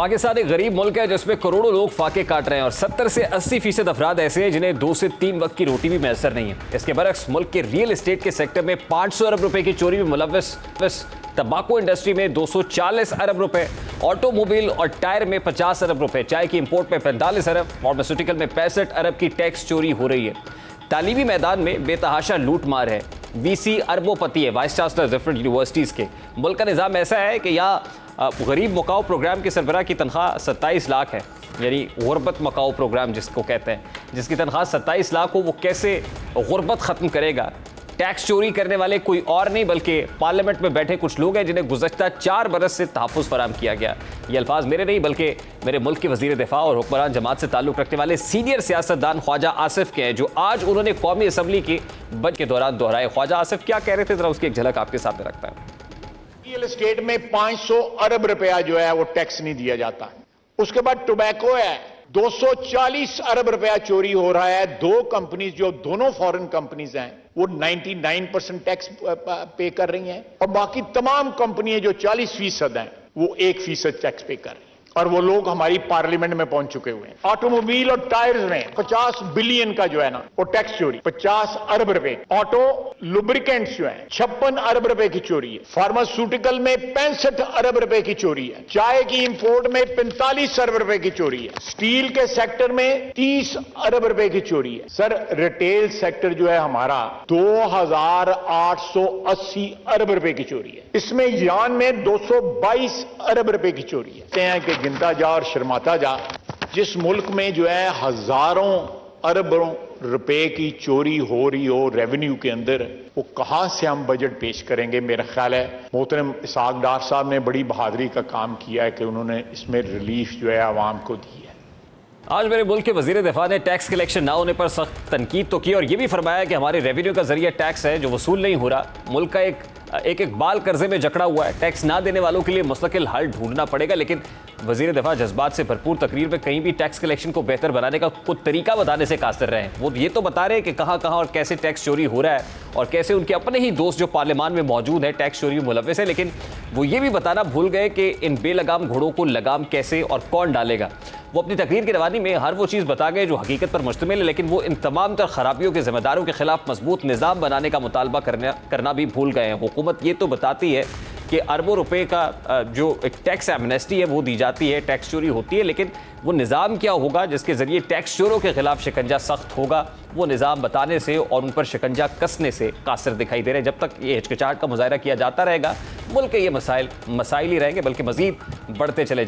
पाकिस्तान एक गरीब मुल्क है जिसमें करोड़ों लोग फाके काट रहे हैं और 70 से 80% अफराद ऐसे हैं जिन्हें 2 से 3 वक्त की रोटी भी मैसर नहीं है। इसके बरक्स मुल्क के रियल एस्टेट के सेक्टर में 500 अरब रुपए की चोरी में मुलव्वस, तंबाकू इंडस्ट्री में 240 अरब रुपए, ऑटोमोबाइल और टायर में 50 अरब रुपए, चाय की इंपोर्ट में 45 अरब, फार्मास्यूटिकल में 65 अरब की टैक्स चोरी हो रही है। तालीमी मैदान में बेतहाशा लूट मार है। वीसी अरबोपति है, वाइस चांसलर डिफरेंट यूनिवर्सिटीज़ के। मुल्क का निज़ाम ऐसा है कि यहाँ गरीब मकाऊ प्रोग्राम के सरबराह की तनख्वाह 27 लाख है, यानी गुरबत मकाऊ प्रोग्राम जिसको कहते हैं, जिसकी तनख्वाह 27 लाख हो, वो कैसे गुरबत ख़त्म करेगा? टैक्स चोरी करने वाले कोई और नहीं बल्कि पार्लियामेंट में बैठे कुछ लोग हैं जिन्हें गुज़श्ता 4 बरस से तहफ़्फ़ुज़ फराहम किया गया। ये अल्फाज मेरे नहीं बल्कि मेरे मुल्क के वज़ीर दिफ़ा और हुक्मरान जमात से ताल्लुक़ रखने वाले सीनियर सियासतदान ख्वाजा आसिफ के हैं, जो आज उन्होंने कौमी असम्बली के बजट के दौरान दोहराए। ख्वाजा आसिफ क्या कह रहे थे, ज़रा उसकी एक झलक आपके सामने रखता है। रियल एस्टेट में 500 अरब रुपया जो है वो टैक्स नहीं दिया जाता। उसके बाद टोबैको है, 240 अरब रुपया चोरी हो रहा है। 2 कंपनीज जो दोनों फॉरेन कंपनीज हैं वो 99% टैक्स पे कर रही हैं और बाकी तमाम कंपनियां जो 40% हैं वो 1% टैक्स पे कर रही हैं और वो लोग हमारी पार्लियामेंट में पहुंच चुके हुए हैं। ऑटोमोबाइल और टायर्स में 50 बिलियन का जो है ना वो टैक्स चोरी, 50 अरब रुपए। ऑटो लुब्रिकेंट्स जो है 56 अरब रुपए की चोरी है। फार्मास्यूटिकल में 65 अरब रुपए की चोरी है। चाय की इंपोर्ट में 45 अरब रुपए की चोरी है। स्टील के सेक्टर में 30 अरब रुपए की चोरी है। सर रिटेल सेक्टर जो है हमारा 2880 अरब रुपए की चोरी है। इसमें यान में 222 अरब रुपए की चोरी है। कहते हैं कि गिनता जा और शर्माता जा। जिस मुल्क में जो है हजारों अरबों रुपए की चोरी हो रही हो रेवेन्यू के अंदर, वो कहां से हम बजट पेश करेंगे? मेरा ख्याल है मोहतरम इसहाक डार साहब ने बड़ी बहादुरी का काम किया है कि उन्होंने इसमें रिलीफ जो है आवाम को दी है। आज मेरे मुल्क के वज़ीर दिफ़ा ने टैक्स कलेक्शन ना होने पर सख्त तनकीद तो की और ये भी फरमाया कि हमारे रेवेन्यू का जरिया टैक्स है जो वसूल नहीं हो रहा। मुल्क का एक बाल कर्जे में जकड़ा हुआ है। टैक्स ना देने वालों के लिए मुस्तकिल हल ढूंढना पड़ेगा। लेकिन वज़ीर दिफ़ा जज्बात से भरपूर तकरीर में कहीं भी टैक्स कलेक्शन को बेहतर बनाने का कुछ तरीका बताने से कासिर रहे हैं। वो ये तो बता रहे हैं कि कहाँ कहाँ और कैसे टैक्स चोरी हो रहा है और कैसे उनके अपने ही दोस्त जो पार्लियामान में मौजूद है टैक्स चोरी में मुलव्वस है, लेकिन वो ये भी बताना भूल गए कि इन बेलगाम घोड़ों को लगाम कैसे और कौन डालेगा। वो अपनी तकरीर की रवानी में हर वो चीज़ बता गए जो हकीकत पर मुश्तमिल है, लेकिन वो इन तमाम तर खराबियों के जिम्मेदारों के खिलाफ मजबूत निज़ाम बनाने का मुतालबा करना भी भूल गए हैं। हुकूमत ये तो बताती है कि अरबों रुपए का जो एक टैक्स एमनेस्टी है वो दी जाती है, टैक्स चोरी होती है, लेकिन वो निज़ाम क्या होगा जिसके ज़रिए टैक्स चोरों के खिलाफ शिकंजा सख्त होगा, वो निज़ाम बताने से और उन पर शिकंजा कसने से कासिर दिखाई दे रहे हैं। जब तक ये हिचकिचाहट का मुजाहरा किया जाता रहेगा, मुल्क के ये मसाइल ही रहेंगे बल्कि मज़ीद बढ़ते चले